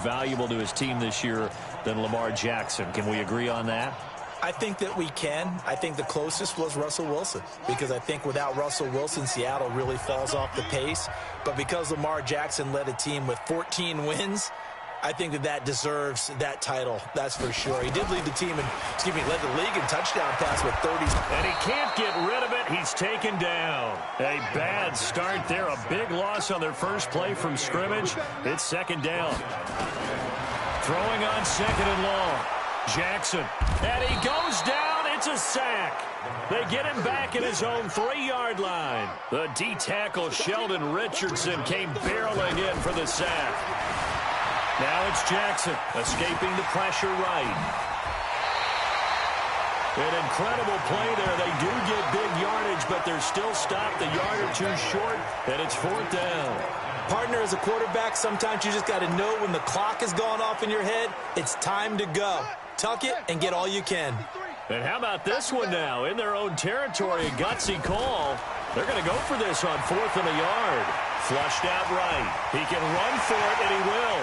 valuable to his team this year than Lamar Jackson. Can we agree on that? I think that we can. I think the closest was Russell Wilson, because I think without Russell Wilson, Seattle really falls off the pace. But because Lamar Jackson led a team with 14 wins, I think that deserves that title. That's for sure. He did lead the team and, led the league in touchdown pass with 30. And he can't get rid of it. He's taken down. A bad start there. A big loss on their first play from scrimmage. It's second down. Throwing on second and long. Jackson. And he goes down. It's a sack. They get him back at his own 3-yard line. The D-tackle Sheldon Richardson came barreling in for the sack. Now it's Jackson escaping the pressure right. An incredible play there. They do get big yardage, but they're still stopped a yard or two short, and it's fourth down. Partner, as a quarterback, sometimes you just got to know when the clock has gone off in your head, it's time to go. Tuck it and get all you can. And how about this one now? In their own territory, a gutsy call. They're going to go for this on 4th and a yard. Flushed out right. He can run for it, and he will.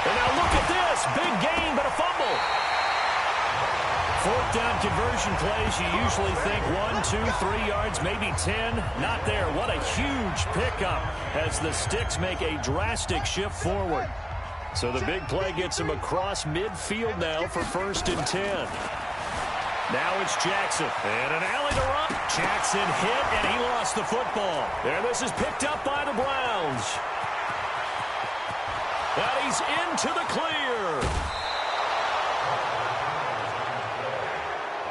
And now look at this. Big gain, but a fumble. 4th down conversion plays, you usually think 1, 2, 3 yards, maybe 10. Not there. What a huge pickup as the Sticks make a drastic shift forward. So the big play gets him across midfield now for 1st and 10. Now it's Jackson. And an alley to run. Jackson hit, and he lost the football. And this is picked up by the Browns. And he's into the clear.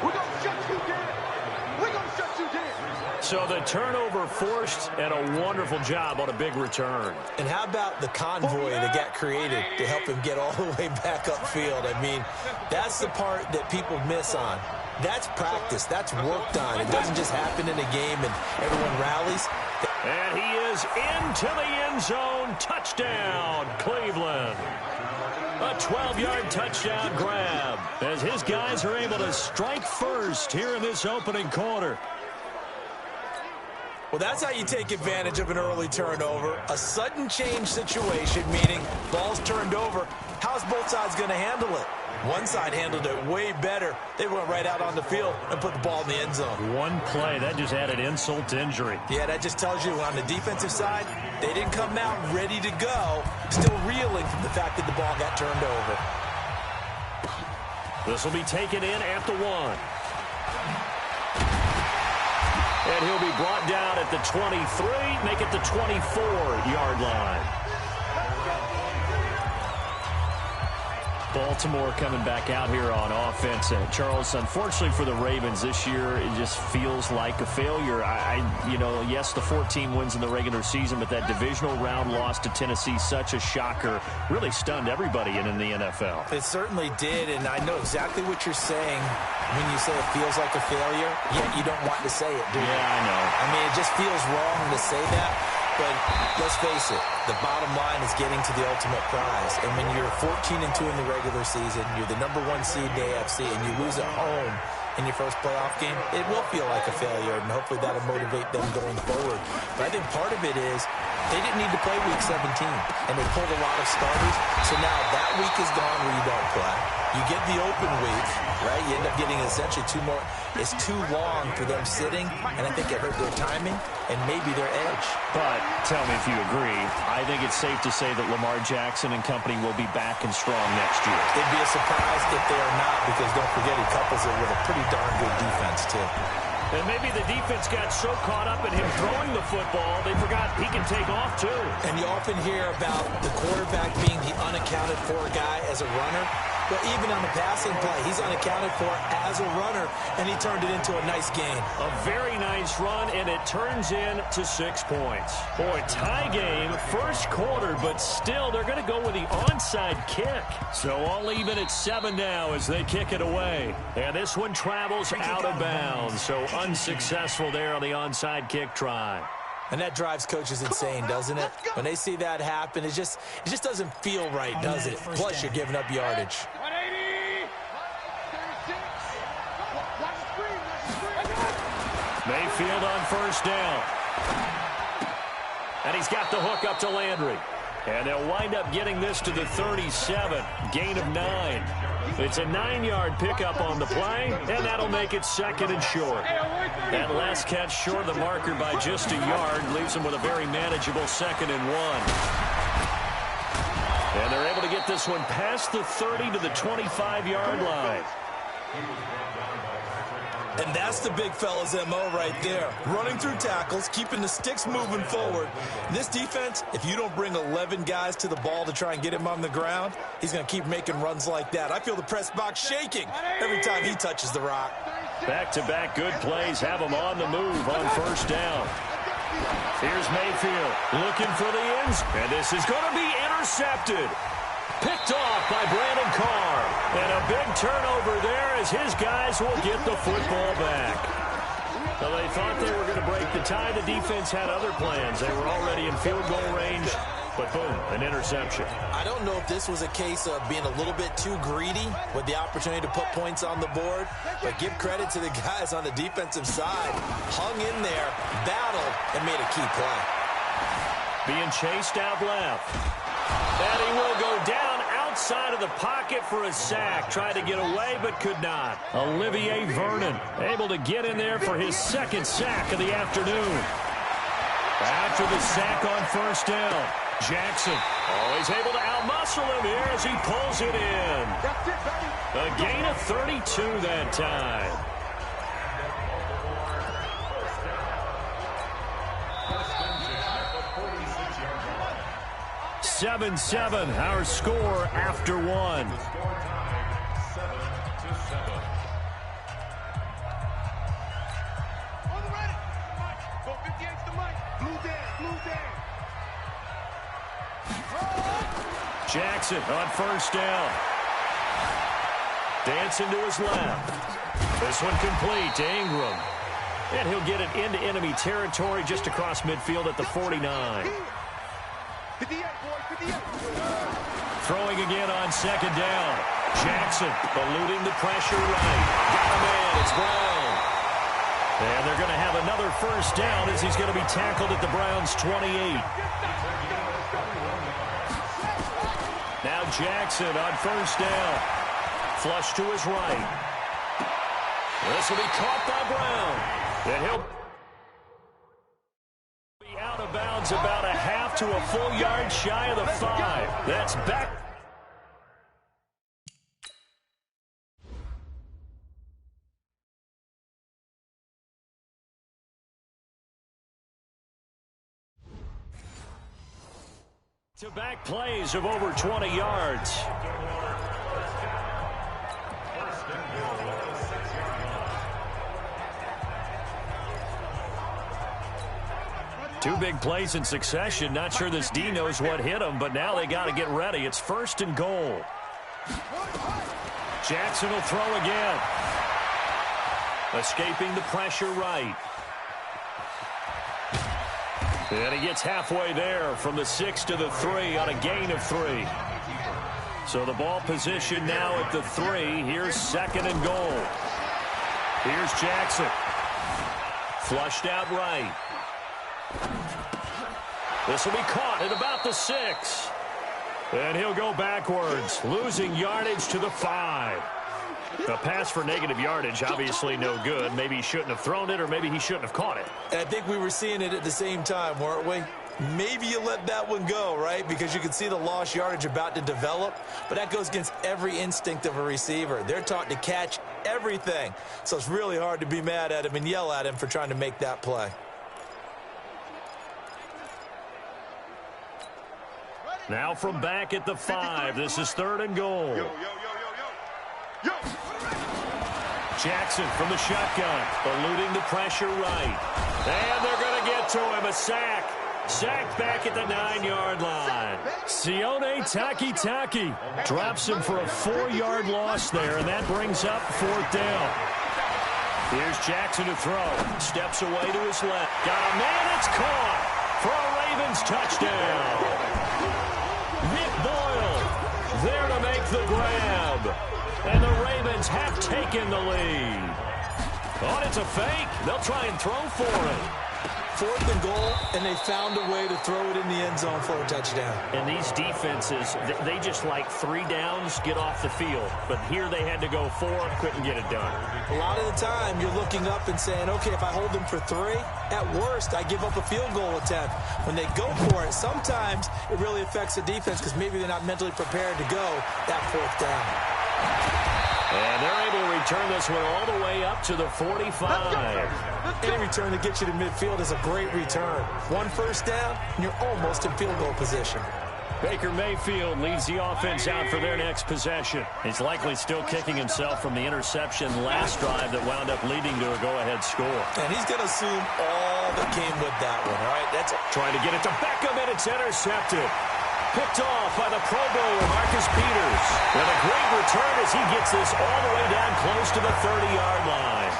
We're going to shut you down. We're going to shut you down. So the turnover forced, and a wonderful job on a big return. And how about the convoy that got created to help him get all the way back upfield? I mean, that's the part that people miss on. That's practice. That's worked on. It doesn't just happen in a game and everyone rallies. And he is into the end zone. Touchdown, Cleveland. A 12-yard touchdown grab as his guys are able to strike first here in this opening quarter. Well, that's how you take advantage of an early turnover. A sudden change situation, meaning ball's turned over. How's both sides going to handle it? One side handled it way better. They went right out on the field and put the ball in the end zone. One play, that just added insult to injury. Yeah, that just tells you on the defensive side, they didn't come out ready to go, still reeling from the fact that the ball got turned over. This will be taken in at the 1. And he'll be brought down at the 23, make it the 24-yard line. Baltimore coming back out here on offense. And Charles, unfortunately for the Ravens this year, it just feels like a failure. Yes, the 14 wins in the regular season, but that divisional round loss to Tennessee, such a shocker, really stunned everybody in the NFL. It certainly did, and I know exactly what you're saying when you say it feels like a failure, yet you don't want to say it, do you? Yeah, I know. I mean, it just feels wrong to say that. But let's face it, the bottom line is getting to the ultimate prize. And when you're 14-2 in the regular season, you're the #1 seed in the AFC, and you lose at home in your first playoff game, it will feel like a failure, and hopefully that'll motivate them going forward. But I think part of it is they didn't need to play Week 17, and they pulled a lot of starters. So now that week is gone where you don't play. You get the open week, right? You end up getting essentially 2 more. It's too long for them sitting, and I think it hurt their timing and maybe their edge. But tell me if you agree, I think it's safe to say that Lamar Jackson and company will be back and strong next year. It'd be a surprise if they are not, because don't forget he couples it with a pretty darn good defense, too. And maybe the defense got so caught up in him throwing the football, they forgot he can take off, too. And you often hear about the quarterback being the unaccounted-for guy as a runner. But even on the passing play, he's unaccounted for as a runner, and he turned it into a nice gain. A very nice run, and it turns into 6 points. Boy, tie game, first quarter, but still they're going to go with the onside kick. So all even at 7 now as they kick it away. And this one travels out of bounds, so unsuccessful there on the onside kick try. And that drives coaches insane, doesn't it? When they see that happen, it just doesn't feel right, does it? Plus, you're giving up yardage. Mayfield on first down. And he's got the hook up to Landry. And they'll wind up getting this to the 37, gain of 9. It's a 9-yard pickup on the play, and that'll make it 2nd and short. That last catch short of the marker by just a yard leaves them with a very manageable 2nd and 1. And they're able to get this one past the 30 to the 25-yard line. And that's the big fella's MO right there. Running through tackles, keeping the sticks moving forward. This defense, if you don't bring 11 guys to the ball to try and get him on the ground, he's going to keep making runs like that. I feel the press box shaking every time he touches the rock. Back-to-back good plays have him on the move on 1st down. Here's Mayfield looking for the ends, and this is going to be intercepted. Picked off by Brandon Carr. And a big turnover there as his guys will get the football back. Well, they thought they were going to break the tie. The defense had other plans. They were already in field goal range, but boom, an interception. I don't know if this was a case of being a little bit too greedy with the opportunity to put points on the board, but give credit to the guys on the defensive side. Hung in there, battled, and made a key play. Being chased out left. And he will go down outside of the pocket for a sack. Tried to get away, but could not. Olivier Vernon able to get in there for his 2nd sack of the afternoon. After the sack on 1st down, Jackson always able to outmuscle him here as he pulls it in. A gain of 32 that time. 7-7, our score after 1. On the ready. Go 58 to Mike. Blue down. Jackson on 1st down. Dancing to his left. This one complete to Ingram. And he'll get it into enemy territory just across midfield at the 49. 58, boy, 58. Throwing again on 2nd down. Jackson eluding the pressure right. Got a man. It's Brown. And they're going to have another 1st down as he's going to be tackled at the Browns' 28. Now Jackson on 1st down. Flush to his right. This will be caught by Brown. And he'll be out of bounds about a half to a full yard shy of the 5. That's back. To back plays of over 20 yards. Two big plays in succession. Not sure this D knows what hit him, but now they got to get ready. It's 1st and goal. Jackson will throw again. Escaping the pressure right. And he gets halfway there from the 6 to the 3 on a gain of 3. So the ball position now at the 3. Here's 2nd and goal. Here's Jackson. Flushed out right. This will be caught at about the 6. And he'll go backwards, losing yardage to the 5. A pass for negative yardage, obviously no good. Maybe he shouldn't have thrown it, or maybe he shouldn't have caught it. I think we were seeing it at the same time, weren't we? Maybe you let that one go, right? Because you can see the lost yardage about to develop. But that goes against every instinct of a receiver. They're taught to catch everything. So it's really hard to be mad at him and yell at him for trying to make that play. Now from back at the 5, this is 3rd and goal. Jackson from the shotgun, eluding the pressure right. And they're going to get to him, a sack. Sacked back at the 9-yard line. Sione Takitaki drops him for a 4-yard loss there, and that brings up 4th down. Here's Jackson to throw. Steps away to his left. Got a man, it's caught for a Ravens touchdown. Nick Boyle there to make the grab. And the Ravens have taken the lead. Oh, it's a fake. They'll try and throw for it. 4th and goal, and they found a way to throw it in the end zone for a touchdown. And these defenses, they just like 3 downs, get off the field. But here they had to go 4, couldn't get it done. A lot of the time, you're looking up and saying, okay, if I hold them for 3, at worst, I give up a field goal attempt. When they go for it, sometimes it really affects the defense because maybe they're not mentally prepared to go that 4th down. And they're able to return this one all the way up to the 45. Any return that gets you to midfield is a great return. 1 first down, and you're almost in field goal position. Baker Mayfield leads the offense out for their next possession. He's likely still kicking himself from the interception last drive that wound up leading to a go-ahead score. And he's going to assume all that came with that one, all right? That's trying to get it to Beckham, and it's intercepted. Picked off by the Pro Bowler, Marcus Peters. With a great return as he gets this all the way down close to the 30-yard line.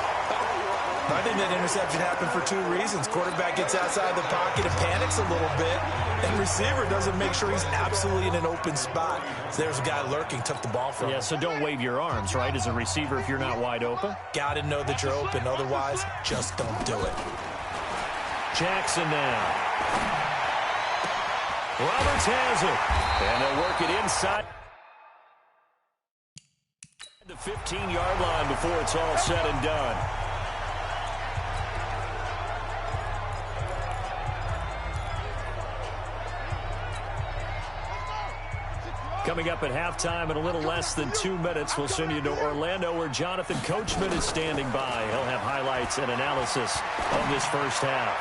I think that interception happened for 2 reasons. Quarterback gets outside the pocket and panics a little bit, and receiver doesn't make sure he's absolutely in an open spot. So there's a guy lurking, took the ball from him. Yeah, so don't wave your arms, right, as a receiver if you're not wide open. Got to know that you're open. Otherwise, just don't do it. Jackson now. Roberts has it. And they'll work it inside the 15-yard line before it's all said and done. Coming up at halftime in a little less than 2 minutes, we'll send you to Orlando where Jonathan Coachman is standing by. He'll have highlights and analysis of this first half.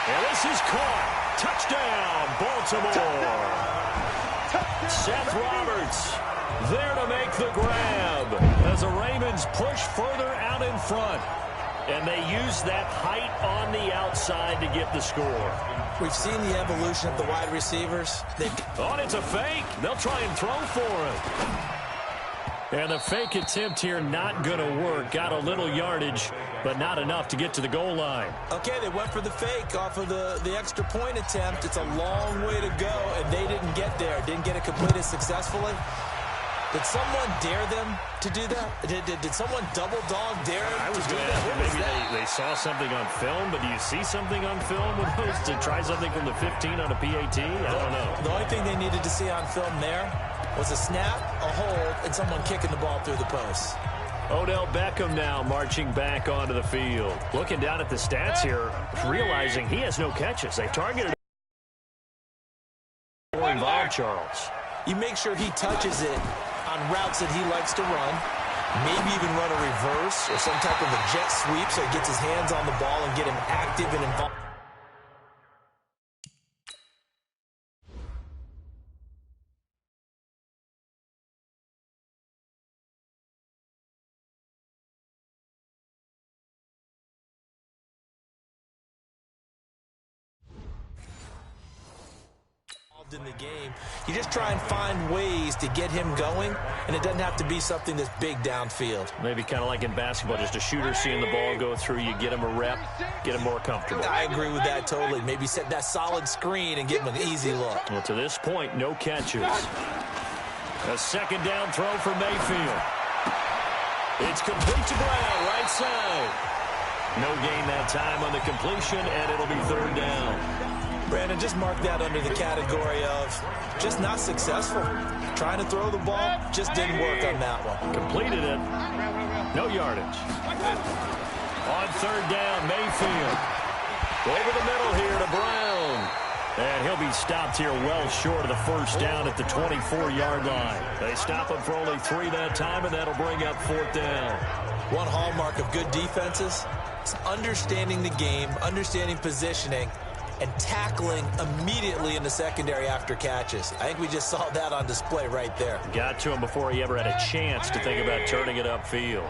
And this is caught. Touchdown, Baltimore. Seth Roberts there to make the grab as the Ravens push further out in front. And they use that height on the outside to get the score. We've seen the evolution of the wide receivers. It's a fake. They'll try and throw for it. And the fake attempt here not going to work. Got a little yardage, but not enough to get to the goal line. Okay, they went for the fake off of the extra point attempt. It's a long way to go, and they didn't get there. Didn't get it completed successfully. Did someone dare them to do that? Did someone double dog dare them to do that? Maybe they saw something on film, but do you see something on film with those to try something from the 15 on a PAT? I don't know. The only thing they needed to see on film there was a snap, a hold, and someone kicking the ball through the post. Odell Beckham now marching back onto the field. Looking down at the stats here, realizing he has no catches. They targeted more involved, Charles. You make sure he touches it on routes that he likes to run, maybe even run a reverse or some type of a jet sweep so he gets his hands on the ball and get him active and involved. In the game, you just try and find ways to get him going, and it doesn't have to be something that's big downfield. Maybe kind of like in basketball, just a shooter seeing the ball go through, you get him a rep, get him more comfortable. I agree with that totally. Maybe set that solid screen and give him an easy look. Well, to this point, no catches. A second down throw for Mayfield. It's complete to Brown, right side. No gain that time on the completion, and it'll be third down. Brandon, just mark that under the category of just not successful. Trying to throw the ball, just didn't work on that one. Completed it. No yardage. On third down, Mayfield. Over the middle here to Brown. And he'll be stopped here well short of the first down at the 24-yard line. They stop him for only 3 that time, and that'll bring up fourth down. One hallmark of good defenses is understanding the game, understanding positioning, and tackling immediately in the secondary after catches. I think we just saw that on display right there. Got to him before he ever had a chance to think about turning it upfield.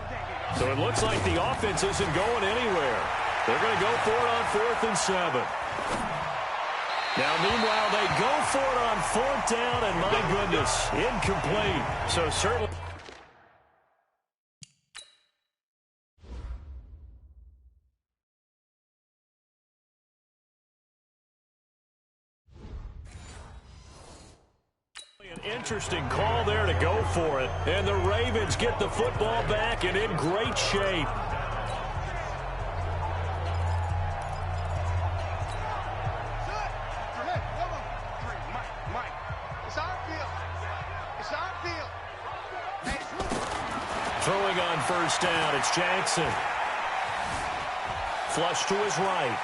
So it looks like the offense isn't going anywhere. They're going to go for it on 4th and 7. Now, meanwhile, they go for it on 4th down, and my goodness, incomplete. So certainly... An interesting call there to go for it. And the Ravens get the football back and in great shape. Throwing on first down, it's Jackson. Flush to his right.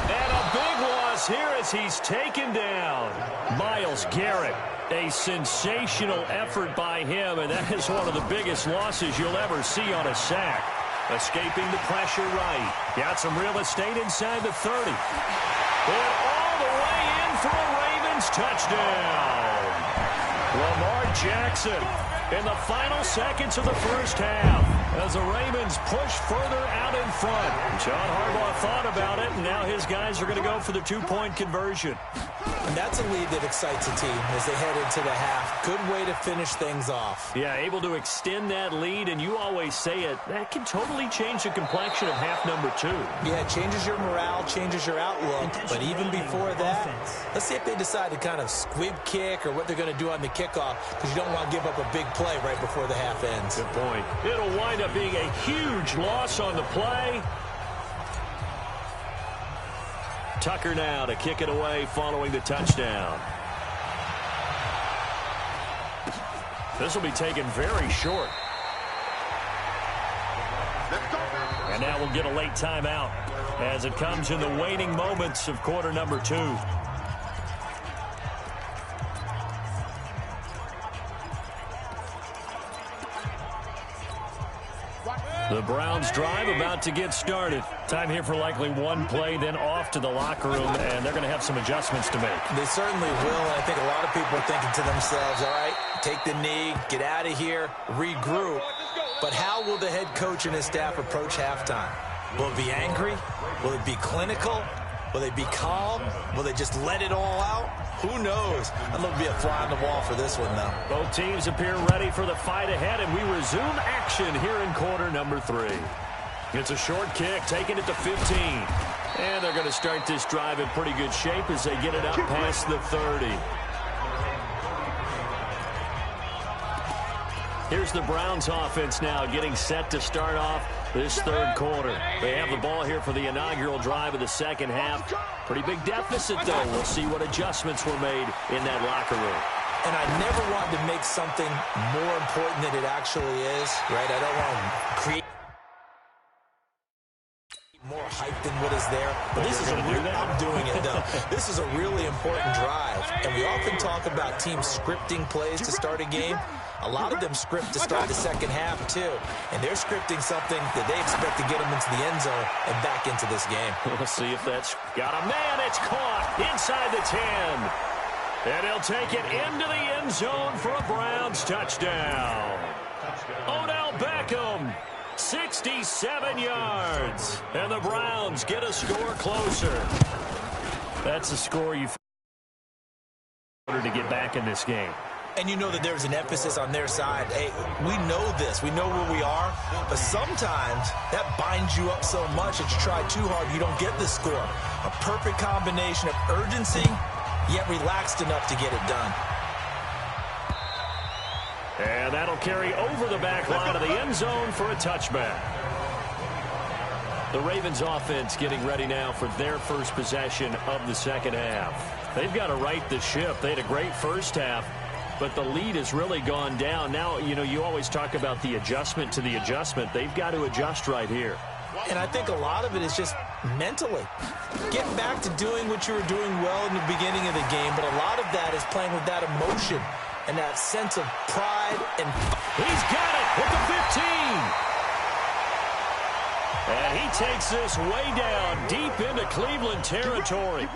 And a big loss here as he's taken down. Myles Garrett, a sensational effort by him, and that is one of the biggest losses you'll ever see on a sack. Escaping the pressure right. Got some real estate inside the 30. And all the way in for a Ravens touchdown. Lamar Jackson in the final seconds of the first half as the Ravens push further out in front. John Harbaugh thought about it, and now his guys are going to go for the two-point conversion. And that's a lead that excites a team as they head into the half. Good way to finish things off. Yeah, able to extend that lead, and you always say it, that can totally change the complexion of half number 2. Yeah, it changes your morale, changes your outlook. But even before that, let's see if they decide to kind of squib kick or what they're going to do on the kickoff, because you don't want to give up a big play right before the half ends. Good point. It'll wind up being a huge loss on the play. Tucker now to kick it away following the touchdown. This will be taken very short. And now we'll get a late timeout as it comes in the waning moments of quarter number 2. The Browns drive about to get started. Time here for likely one play, then off to the locker room, and they're going to have some adjustments to make. They certainly will, and I think a lot of people are thinking to themselves, all right, take the knee, get out of here, regroup. But how will the head coach and his staff approach halftime? Will it be angry? Will it be clinical? Will they be calm? Will they just let it all out? Who knows? I'd love to be a fly on the wall for this one, though. Both teams appear ready for the fight ahead, and we resume action here in quarter number 3. It's a short kick, taking it to 15. And they're going to start this drive in pretty good shape as they get it up past the 30. Here's the Browns offense now getting set to start off this third quarter. They have the ball here for the inaugural drive of the second half. Pretty big deficit, though. We'll see what adjustments were made in that locker room. And I never want to make something more important than it actually is, right? I don't want to create more hype than what is there. But this is I'm doing it, though. This is a really important drive. And we often talk about teams scripting plays to start a game. A lot of them script to start the second half, too. And they're scripting something that they expect to get them into the end zone and back into this game. We'll see if that's got a man. It's caught inside the 10. And he'll take it into the end zone for a Browns touchdown. Odell Beckham, 67 yards. And the Browns get a score closer. That's a score you order to get back in this game. And you know that there's an emphasis on their side. Hey, we know this. We know where we are. But sometimes that binds you up so much that you try too hard, you don't get the score. A perfect combination of urgency, yet relaxed enough to get it done. And that'll carry over the back line of the end zone for a touchback. The Ravens offense getting ready now for their first possession of the second half. They've got to right the ship. They had a great first half, but the lead has really gone down. Now, you know, you always talk about the adjustment to the adjustment. They've got to adjust right here. And I think a lot of it is just mentally. Getting back to doing what you were doing well in the beginning of the game, but a lot of that is playing with that emotion and that sense of pride. And he's got it with the 15. And he takes this way down deep into Cleveland territory.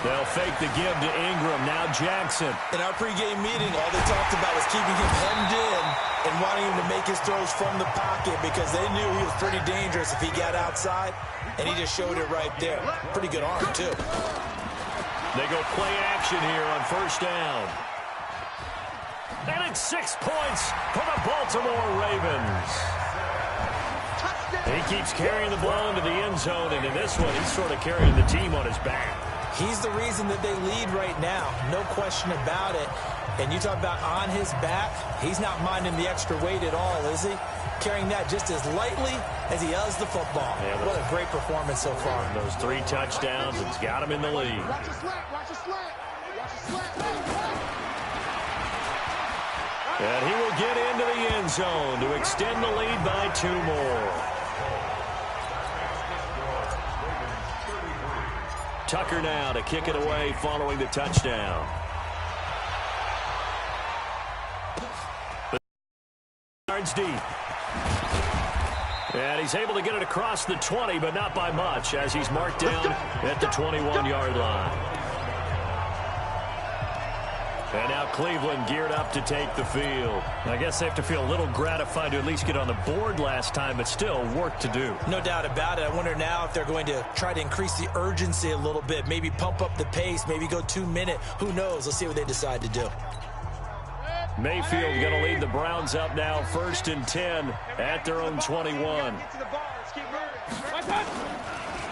They'll fake the give to Ingram. Now Jackson. In our pregame meeting, all they talked about was keeping him hemmed in and wanting him to make his throws from the pocket because they knew he was pretty dangerous if he got outside, and he just showed it right there. Pretty good arm, too. They go play action here on first down. And it's 6 points for the Baltimore Ravens. He keeps carrying the ball into the end zone, and in this one, he's sort of carrying the team on his back. He's the reason that they lead right now. No question about it. And you talk about on his back, he's not minding the extra weight at all, is he? Carrying that just as lightly as he does the football. Yeah, what a great performance so far. Those 3 touchdowns, it's got him in the lead. Watch the slant, watch the slant. Watch the slant. And he will get into the end zone to extend the lead by 2 more. Tucker now to kick it away following the touchdown. Yards deep. And he's able to get it across the 20, but not by much, as he's marked down at the 21-yard line. And now Cleveland geared up to take the field. I guess they have to feel a little gratified to at least get on the board last time, but still work to do. No doubt about it. I wonder now if they're going to try to increase the urgency a little bit, maybe pump up the pace, maybe go 2-minute. Who knows? Let's see what they decide to do. Mayfield going to lead the Browns up now, 1st and 10 at their own 21.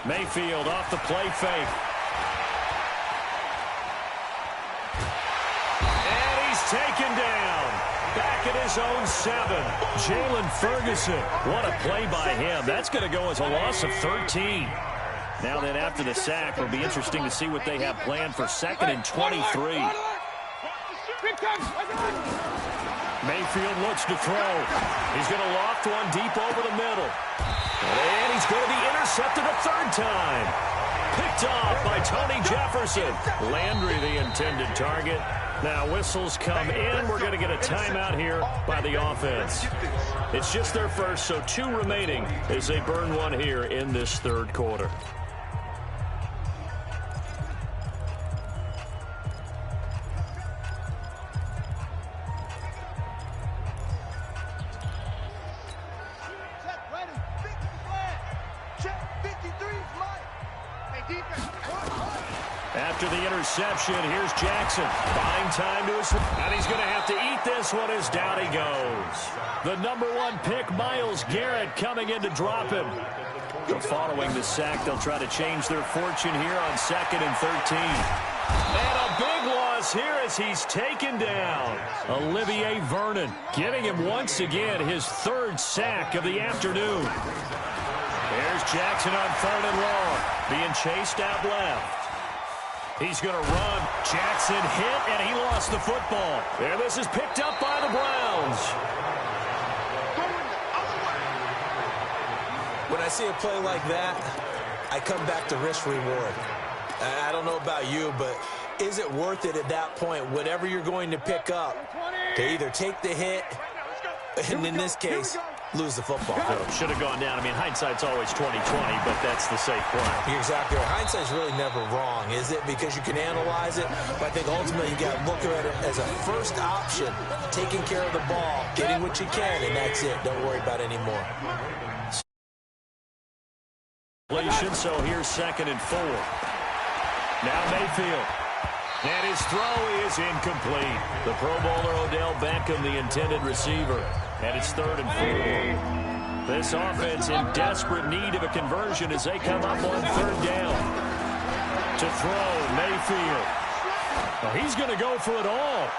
Mayfield off the play fake. Taken down. Back at his own 7. Jalen Ferguson. What a play by him. That's going to go as a loss of 13. Now then, after the sack, it'll be interesting to see what they have planned for 2nd and 23. Mayfield looks to throw. He's going to loft one deep over the middle. And he's going to be intercepted a 3rd time. Picked off by Tony Jefferson. Landry, the intended target. Now whistles come in. We're going to get a timeout here by the offense. It's just their first, so 2 remaining as they burn one here in this 3rd quarter. After the interception, here's Jackson. Buying time to his... And he's going to have to eat this one as down he goes. The #1 pick, Myles Garrett, coming in to drop him. So following the sack, they'll try to change their fortune here on 2nd and 13. And a big loss here as he's taken down. Olivier Vernon getting him once again his 3rd sack of the afternoon. There's Jackson on 3rd and long, being chased out left. He's going to run. Jackson hit, and he lost the football. And this is picked up by the Browns. When I see a play like that, I come back to risk-reward. I don't know about you, but is it worth it at that point, whatever you're going to pick up, to either take the hit, and in this case, lose the football? Should have gone down. I mean, hindsight's always 20/20, but that's the safe play. You're exactly right. Hindsight's really never wrong, is it? Because you can analyze it, but I think ultimately you got to look at it as a first option, taking care of the ball, getting what you can, and that's it. Don't worry about it anymore. So here's 2nd and 4. Now Mayfield. And his throw is incomplete. The Pro Bowler Odell Beckham, the intended receiver. And it's 3rd and 4. This offense in desperate need of a conversion as they come up on 3rd down. To throw, Mayfield. Well, he's going to go for it all.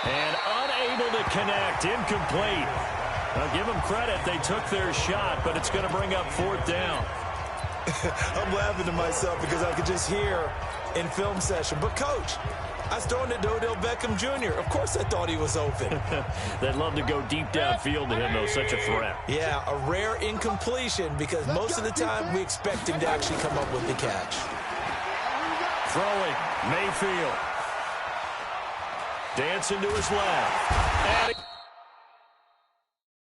And unable to connect, incomplete. Now give them credit, they took their shot, but it's going to bring up 4th down. I'm laughing to myself because I could just hear in film session, but coach, I was throwing it to Odell Beckham Jr. Of course I thought he was open. They'd love to go deep downfield to him, though, such a threat. Yeah, a rare incompletion because most of the time we expect him to actually come up with the catch. Throwing, Mayfield. Dancing to his left. And